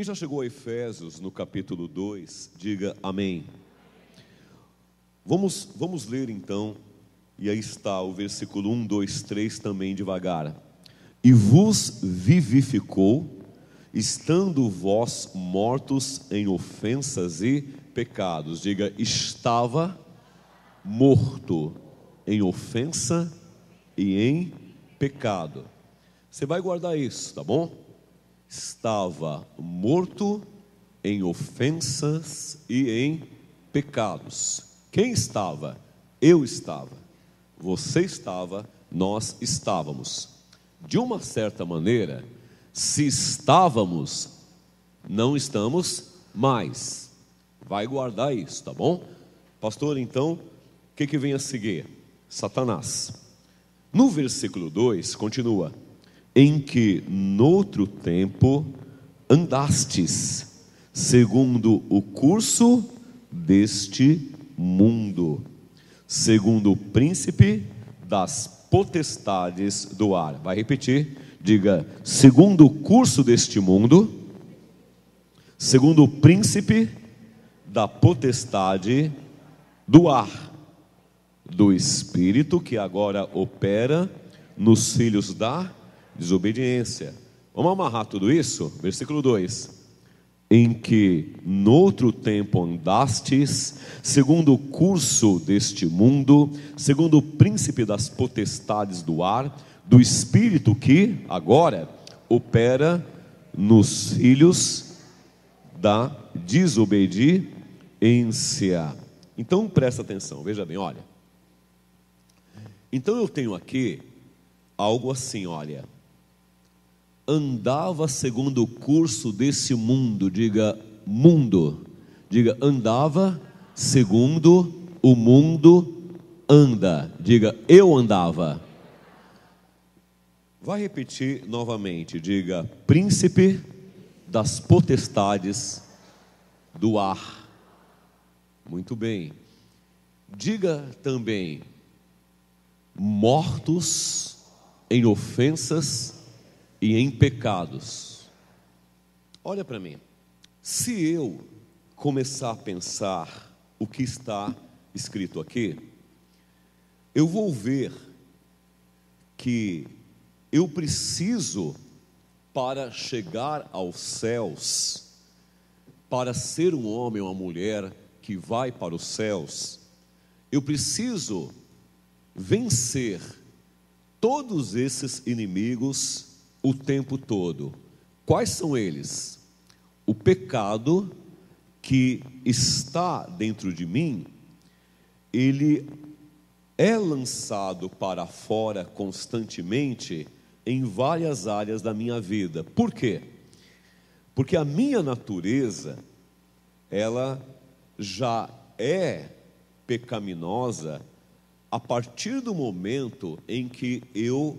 Quem já chegou a Efésios no capítulo 2, diga amém. Vamos ler então, e aí está o versículo 1, 2, 3 também devagar. E vos vivificou, estando vós mortos em ofensas e pecados. Diga, estava morto em ofensa e em pecado. Você vai guardar isso, tá bom? Estava morto em ofensas e em pecados. Quem estava? Eu estava. Você estava, nós estávamos. De uma certa maneira, se estávamos, não estamos mais. Vai guardar isso, tá bom? Pastor, então, o que vem a seguir? Satanás. No versículo 2, continua: em que noutro tempo andastes, segundo o curso deste mundo, segundo o príncipe das potestades do ar. Vai repetir, diga, segundo o curso deste mundo, segundo o príncipe da potestade do ar, do espírito que agora opera nos filhos da desobediência. Vamos amarrar tudo isso? Versículo 2: em que noutro tempo andastes, segundo o curso deste mundo, segundo o príncipe das potestades do ar, do espírito que agora opera nos filhos da desobediência. Então presta atenção, veja bem, olha. Então eu tenho aqui algo assim, olha. Andava segundo o curso desse mundo, diga mundo, diga andava segundo o mundo anda, diga eu andava. Vai repetir novamente, diga príncipe das potestades do ar. Muito bem. Diga também mortos em ofensas e em pecados. Olha para mim. Se eu começar a pensar o que está escrito aqui, eu vou ver que eu preciso, para chegar aos céus, para ser um homem ou uma mulher que vai para os céus, eu preciso vencer todos esses inimigos o tempo todo. Quais são eles? O pecado que está dentro de mim, ele é lançado para fora constantemente em várias áreas da minha vida. Por quê? Porque a minha natureza, ela já é pecaminosa a partir do momento em que eu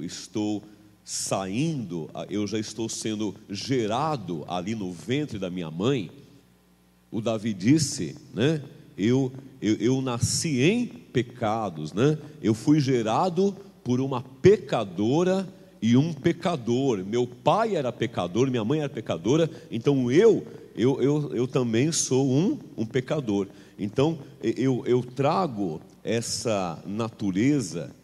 estou saindo, eu já estou sendo gerado ali no ventre da minha mãe. O Davi disse, né? Eu nasci em pecados, né? Eu fui gerado por uma pecadora e um pecador. Meu pai era pecador, minha mãe era pecadora, então eu também sou um pecador. Então eu trago essa natureza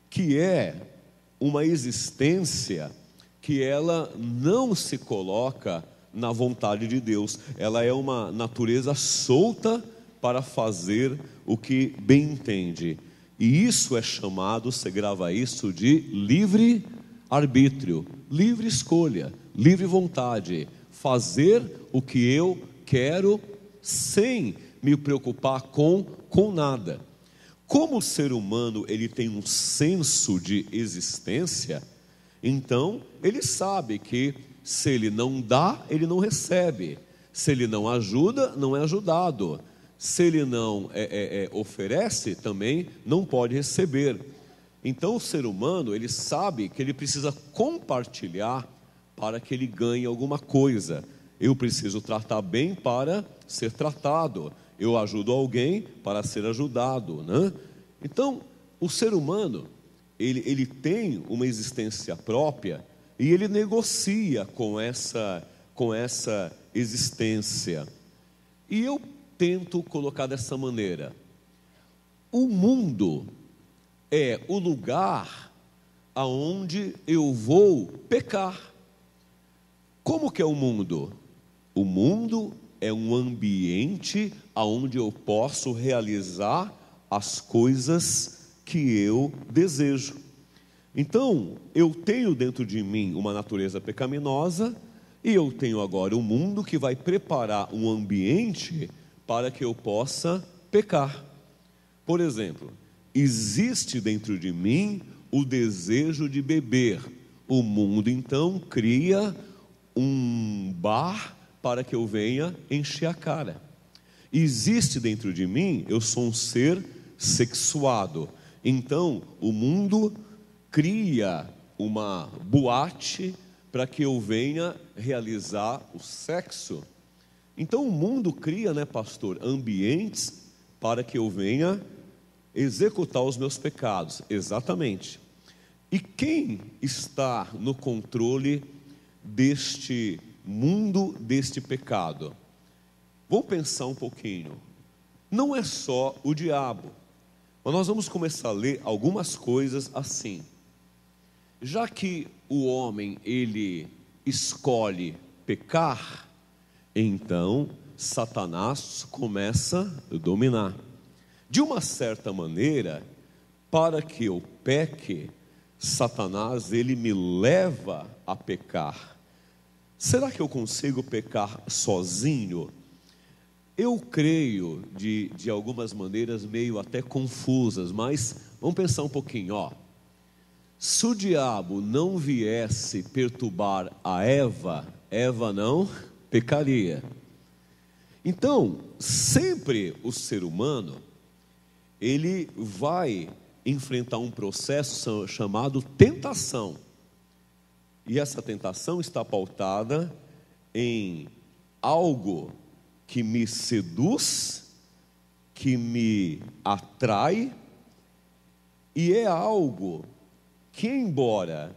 que é uma existência que ela não se coloca na vontade de Deus. Ela é uma natureza solta para fazer o que bem entende. E isso é chamado, você grava isso, de livre arbítrio, livre escolha, livre vontade. Fazer o que eu quero sem me preocupar com nada. Como o ser humano ele tem um senso de existência, então ele sabe que se ele não dá, ele não recebe. Se ele não ajuda, não é ajudado. Se ele não oferece, também não pode receber. Então o ser humano, ele sabe que ele precisa compartilhar para que ele ganhe alguma coisa. Eu preciso tratar bem para ser tratado. Eu ajudo alguém para ser ajudado, né? Então, o ser humano, ele tem uma existência própria e ele negocia com essa com essa existência. E eu tento colocar dessa maneira: o mundo é o lugar aonde eu vou pecar. Como que é o mundo? O mundo é um ambiente aonde eu posso realizar as coisas que eu desejo. Então, eu tenho dentro de mim uma natureza pecaminosa, e eu tenho agora um mundo que vai preparar um ambiente para que eu possa pecar. Por exemplo, existe dentro de mim o desejo de beber. O mundo então cria um bar para que eu venha encher a cara. Existe dentro de mim, eu sou um ser sexuado. Então, o mundo cria uma boate para que eu venha realizar o sexo. Então, o mundo cria, pastor, ambientes para que eu venha executar os meus pecados. Exatamente. E quem está no controle deste mundo, deste pecado? Vamos pensar um pouquinho. Não é só o diabo, mas nós vamos começar a ler algumas coisas assim. Já que o homem, ele escolhe pecar, então Satanás começa a dominar. De uma certa maneira, para que eu peque, Satanás, ele me leva a pecar. Será que eu consigo pecar sozinho? Eu creio de algumas maneiras meio até confusas, mas vamos pensar um pouquinho, Se o diabo não viesse perturbar a Eva, Eva não pecaria. Então, sempre o ser humano, ele vai enfrentar um processo chamado tentação. E essa tentação está pautada em algo que me seduz, que me atrai, e é algo que, embora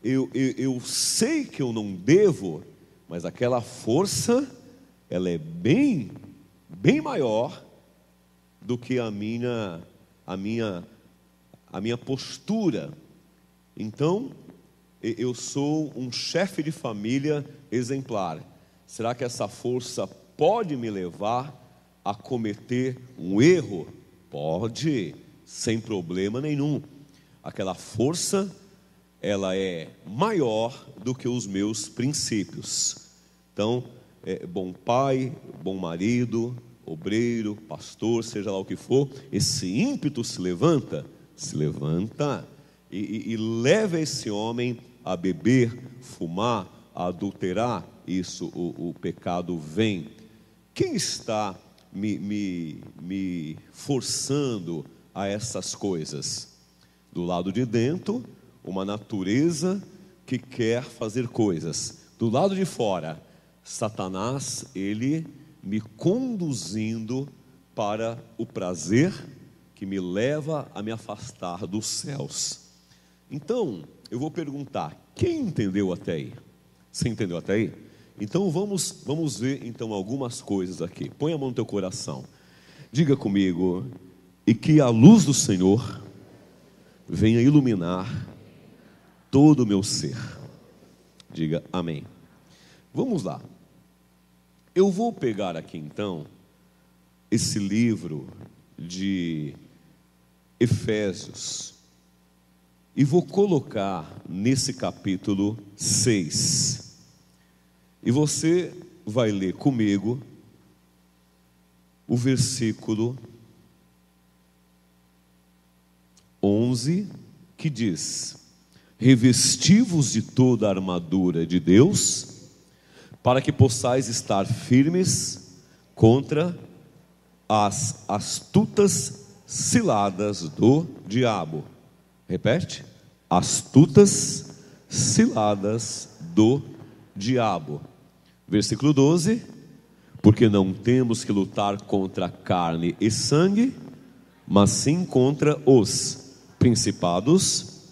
eu sei que eu não devo, mas aquela força, ela é bem maior do que a minha postura. Então, eu sou um chefe de família exemplar. Será que essa força pode me levar a cometer um erro? Pode, sem problema nenhum. Aquela força, ela é maior do que os meus princípios. Então, bom pai, bom marido, obreiro, pastor, seja lá o que for, esse ímpeto se levanta e leva esse homem a beber, fumar, a adulterar. Isso, o pecado vem. Quem está me forçando a essas coisas? Do lado de dentro, uma natureza que quer fazer coisas. Do lado de fora, Satanás, ele me conduzindo para o prazer que me leva a me afastar dos céus. Então, eu vou perguntar, quem entendeu até aí? Você entendeu até aí? Então vamos ver então algumas coisas aqui. Põe a mão no teu coração. Diga comigo: e que a luz do Senhor venha iluminar todo o meu ser. Diga amém. Vamos lá. Eu vou pegar aqui então esse livro de Efésios e vou colocar nesse capítulo 6. E você vai ler comigo o versículo 11, que diz: revesti-vos de toda a armadura de Deus, para que possais estar firmes contra as astutas ciladas do diabo. Repete: astutas ciladas do diabo. Versículo 12: porque não temos que lutar contra carne e sangue, mas sim contra os principados,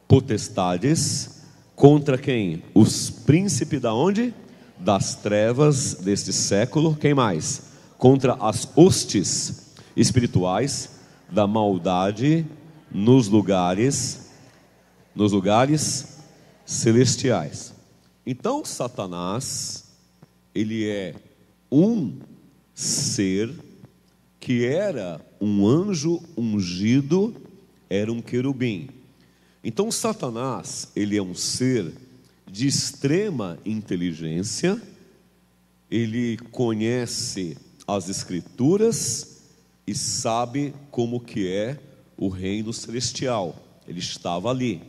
potestades. Contra quem? Os príncipes da onde? das trevas deste século. Quem mais? Contra as hostes espirituais da maldade nos lugares celestiais. Então, Satanás, ele é um ser que era um anjo ungido, era um querubim. Então, Satanás, ele é um ser de extrema inteligência, ele conhece as Escrituras e sabe como que é o reino celestial. Ele estava ali,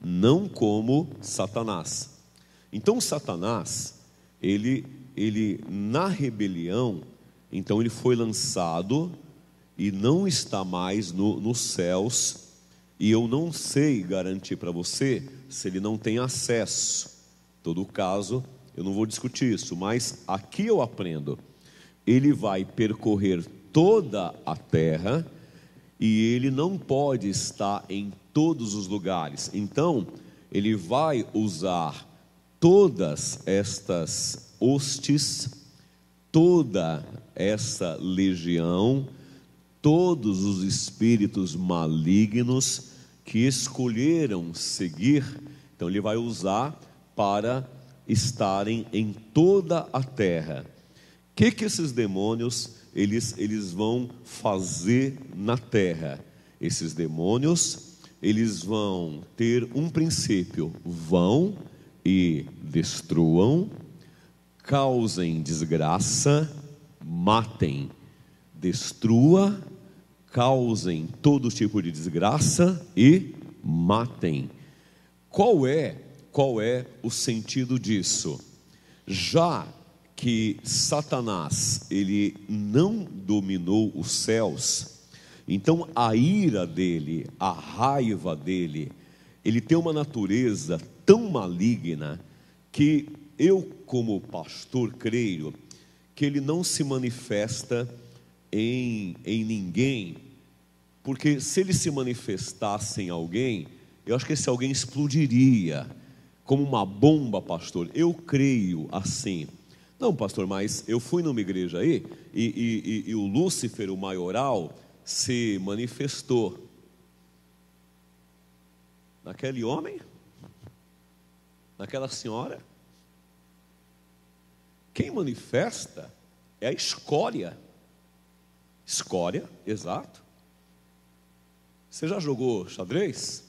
não como Satanás. Então, Satanás, ele na rebelião, então ele foi lançado e não está mais nos céus. E eu não sei garantir para você se ele não tem acesso. Em todo caso, eu não vou discutir isso, mas aqui eu aprendo. Ele vai percorrer toda a terra e ele não pode estar em todos os lugares. Então, ele vai usar todas estas hostes, toda essa legião, todos os espíritos malignos que escolheram seguir, então ele vai usar para estarem em toda a terra. O que esses demônios eles vão fazer na terra? Esses demônios, eles vão ter um princípio: vão e destruam, causem desgraça, matem, destrua, causem todo tipo de desgraça e matem. Qual é o sentido disso? Já que Satanás, ele não dominou os céus, então a ira dele, a raiva dele, ele tem uma natureza tão maligna que eu, como pastor, creio que ele não se manifesta em ninguém, porque se ele se manifestasse em alguém, eu acho que esse alguém explodiria como uma bomba, pastor. Eu creio assim. Não, pastor, mas eu fui numa igreja aí e o Lúcifer, o maioral, se manifestou naquele homem, naquela senhora. Quem manifesta é a escória. Escória, exato. Você já jogou xadrez?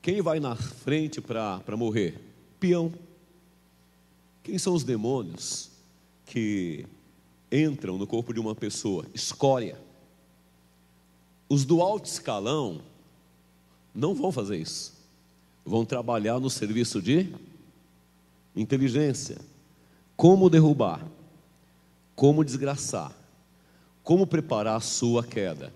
Quem vai na frente para morrer? Peão. Quem são os demônios que entram no corpo de uma pessoa? Escória. Os do alto escalão não vão fazer isso. Vão trabalhar no serviço de inteligência. Como derrubar, como desgraçar, como preparar a sua queda.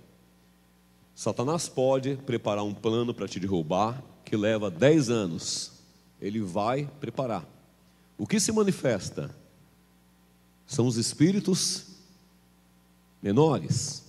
Satanás pode preparar um plano para te derrubar, que leva 10 anos. Ele vai preparar. O que se manifesta são os espíritos menores.